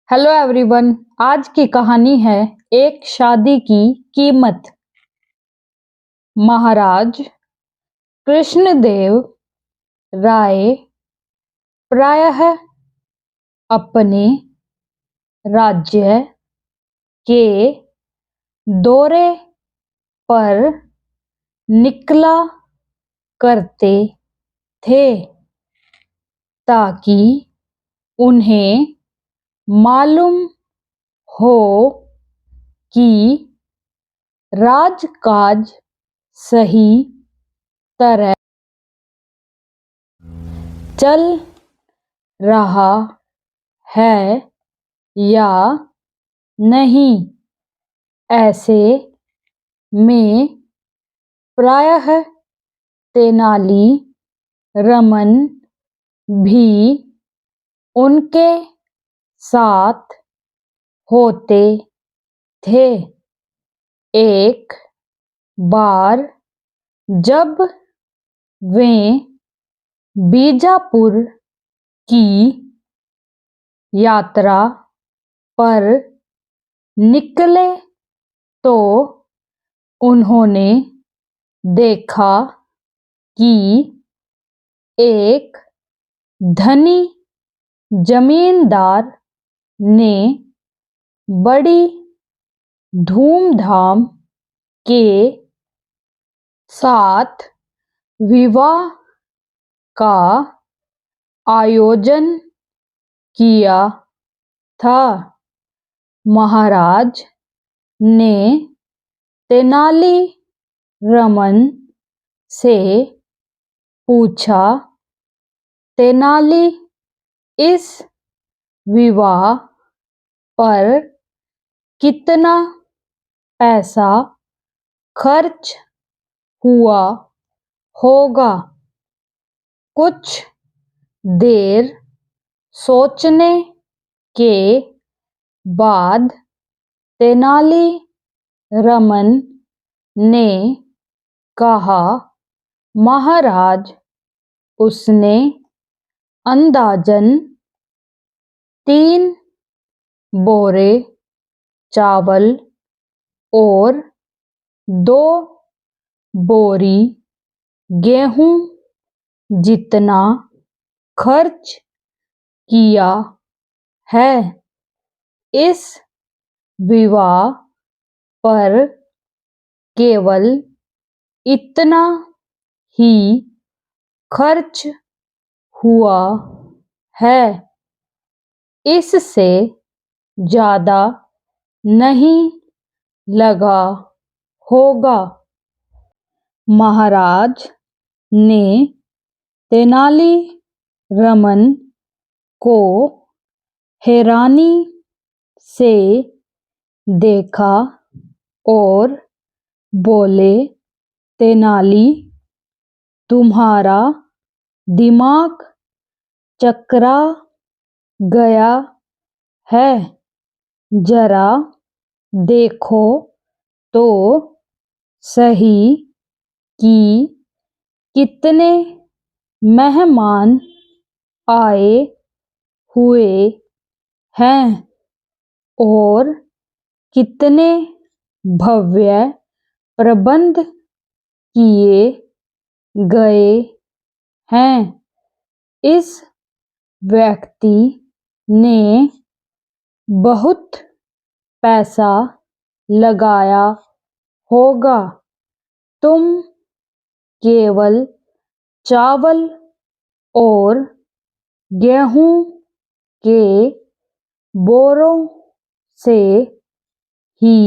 Hello everyone. आज की कहानी है एक शादी की कीमत। महाराज कृष्णदेव राय प्रायः अपने राज्य के दौरे पर निकला करते थे ताकि उन्हें मालूम हो कि राजकाज सही तरह चल रहा है या नहीं। ऐसे में प्रायः तेनाली रमन भी उनके साथ होते थे। एक बार जब वे बीजापुर की यात्रा पर निकले तो उन्होंने देखा कि एक धनी जमींदार ने बड़ी धूमधाम के साथ विवाह का आयोजन किया था। महाराज ने तेनाली रमन से पूछा, तेनाली, इस विवाह पर कितना पैसा खर्च हुआ होगा? कुछ देर सोचने के बाद तेनाली रमन ने कहा, महाराज, उसने अंदाजन 3 बोरे चावल और 2 बोरी गेहूं जितना खर्च किया है। इस विवाह पर केवल इतना ही खर्च हुआ है, इससे ज्यादा नहीं लगा होगा। महाराज ने तेनाली रमन को हैरानी से देखा और बोले, तेनाली, तुम्हारा दिमाग चकरा गया है। जरा देखो तो सही कि कितने मेहमान आए हुए हैं और कितने भव्य प्रबंध किए गए हैं। इस व्यक्ति ने बहुत पैसा लगाया होगा। तुम केवल चावल और गेहूं के बोरों से ही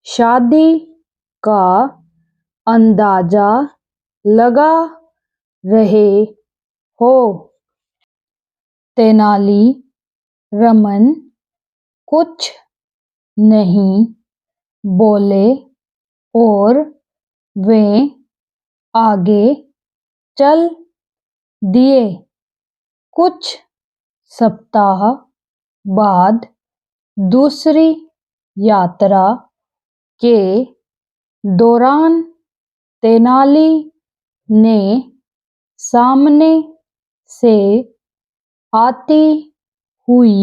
शादी का अंदाजा लगा रहे हो। तेनाली रमन कुछ नहीं बोले और वे आगे चल दिए। कुछ सप्ताह बाद दूसरी यात्रा के दौरान तेनाली ने सामने से आती हुई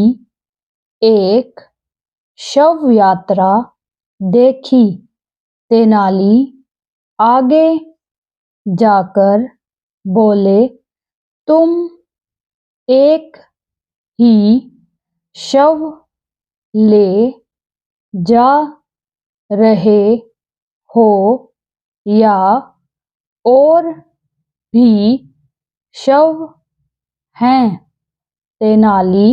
एक शव यात्रा देखी। तेनाली आगे जाकर बोले, तुम एक ही शव ले जा रहे हो या और भी शव हैं? तेनाली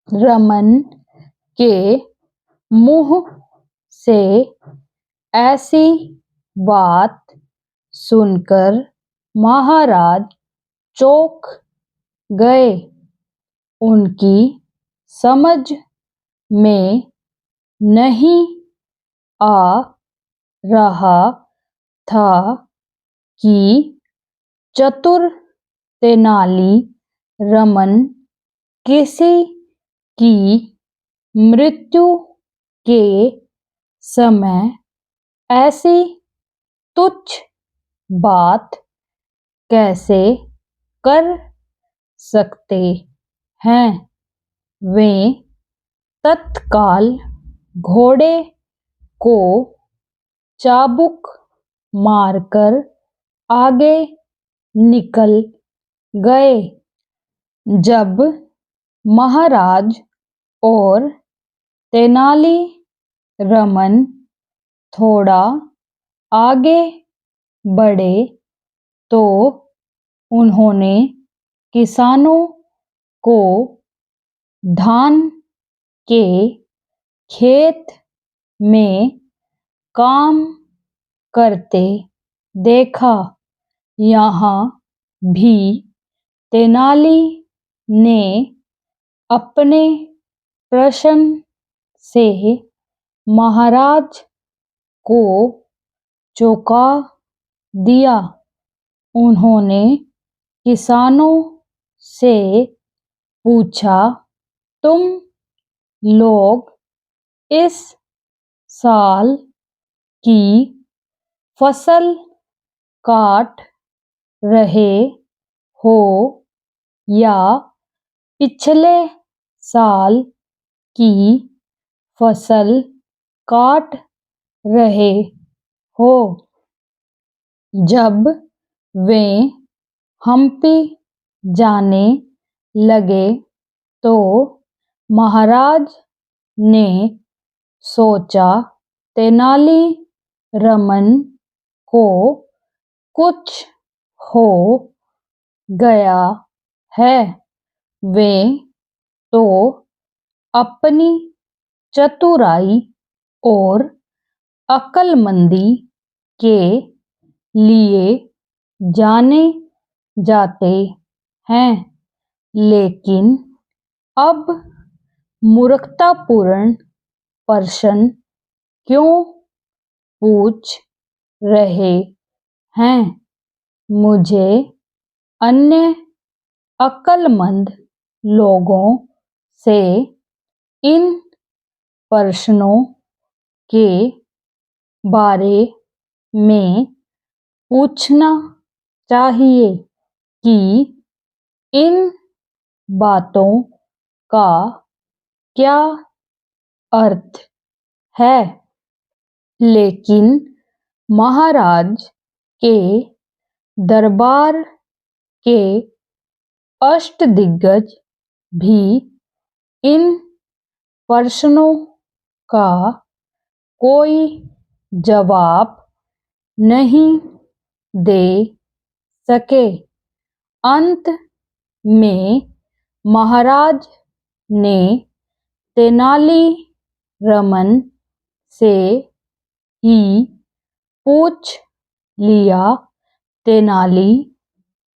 रामन के मुंह से ऐसी बात सुनकर महाराज चौंक गए। उनकी समझ में नहीं आ रहा था कि चतुर तेनाली रामन किसी की मृत्यु के समय ऐसी तुच्छ बात कैसे कर सकते हैं। वे तत्काल घोड़े को चाबुक मारकर आगे निकल गए। जब महाराज और तेनाली रामन थोड़ा आगे बढ़े तो उन्होंने किसानों को धान के खेत में काम करते देखा। यहाँ भी तेनाली ने अपने प्रश्न से महाराज को चौंका दिया। उन्होंने किसानों से पूछा, तुम लोग इस साल की फसल काट रहे हो या पिछले साल की फसल काट रहे हो? जब वे हम्पी जाने लगे तो महाराज ने सोचा, तेनाली रामन को कुछ हो गया है। वे तो अपनी चतुराई और अक्लमंदी के लिए जाने जाते हैं, लेकिन अब मूर्खतापूर्ण प्रश्न क्यों पूछ रहे हैं? मुझे अन्य अक्लमंद लोगों से इन प्रश्नों के बारे में पूछना चाहिए कि इन बातों का क्या अर्थ है। लेकिन महाराज के दरबार के अष्टदिग्गज भी इन प्रश्नों का कोई जवाब नहीं दे सके। अंत में महाराज ने तेनाली रामन से ही पूछ लिया, तेनाली,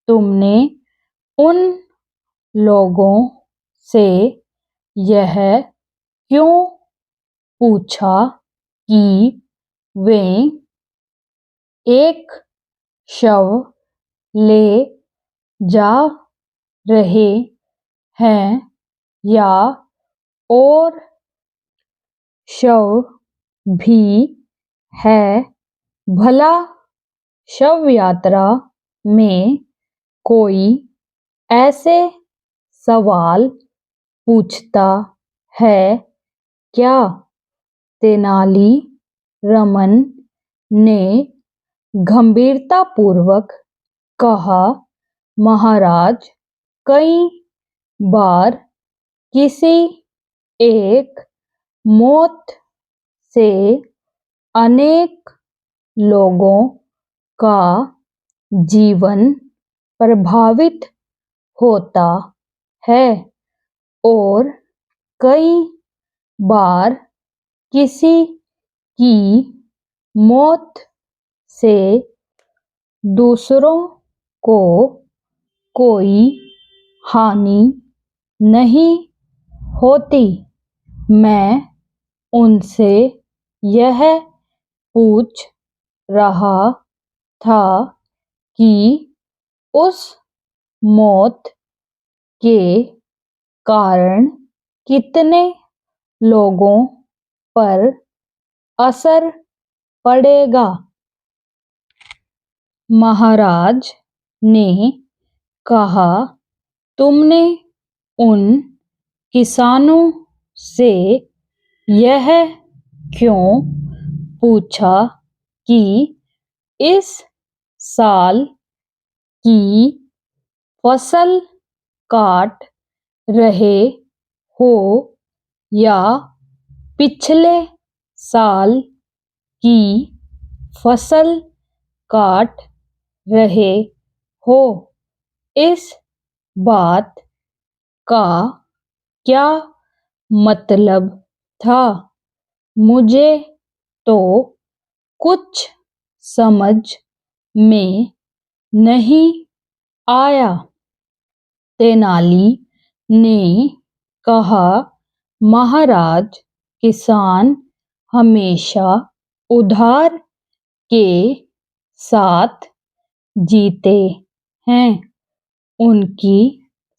तुमने उन लोगों से यह क्यों पूछा कि वे एक शव ले जा रहे हैं या और शव भी है? भला शव यात्रा में कोई ऐसे सवाल पूछता है क्या? तेनाली रमन ने गंभीरतापूर्वक कहा। महाराज, कई बार किसी एक मौत से अनेक लोगों का जीवन प्रभावित होता है और कई बार किसी की मौत से दूसरों को कोई हानि नहीं होती। मैं उनसे यह पूछ रहा था कि उस मौत के कारण कितने लोगों पर असर पड़ेगा। महाराज ने कहा, तुमने उन किसानों से यह क्यों पूछा कि इस साल की फसल काट रहे हो या पिछले साल की फसल काट रहे हो? इस बात का क्या मतलब था? मुझे तो कुछ समझ में नहीं आया। तेनाली ने कहा, महाराज, किसान हमेशा उधार के साथ जीते हैं। उनकी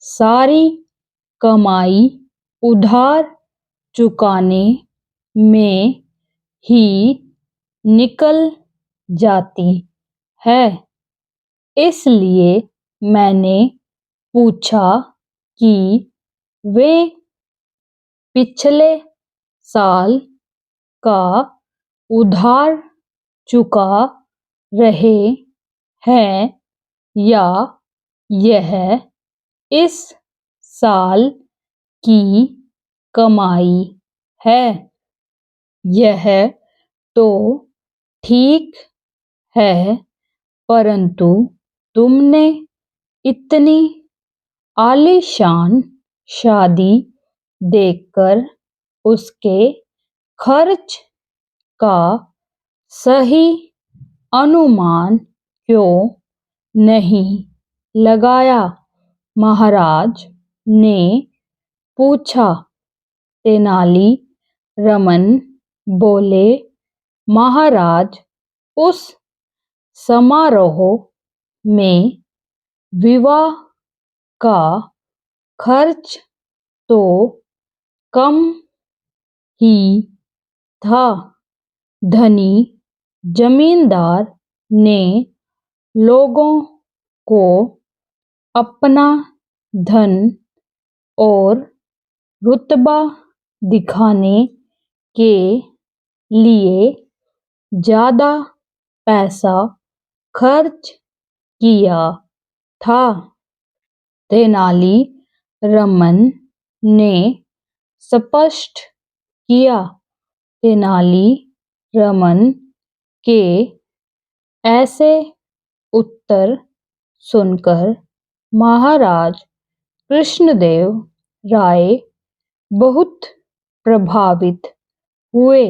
सारी कमाई उधार चुकाने में ही निकल जाती है। इसलिए मैंने पूछा कि वे पिछले साल का उधार चुका रहे हैं या यह इस साल की कमाई है। यह तो ठीक है, परंतु तुमने इतनी आलीशान शादी देखकर उसके खर्च का सही अनुमान क्यों नहीं लगाया? महाराज ने पूछा। तेनाली रमन बोले, महाराज, उस समारोह में विवाह का खर्च तो कम ही था। धनी जमींदार ने लोगों को अपना धन और रुतबा दिखाने के लिए ज्यादा पैसा खर्च किया था। तेनाली रमन ने स्पष्ट किया। तेनाली रमन के ऐसे उत्तर सुनकर महाराज कृष्णदेव राय बहुत प्रभावित हुए।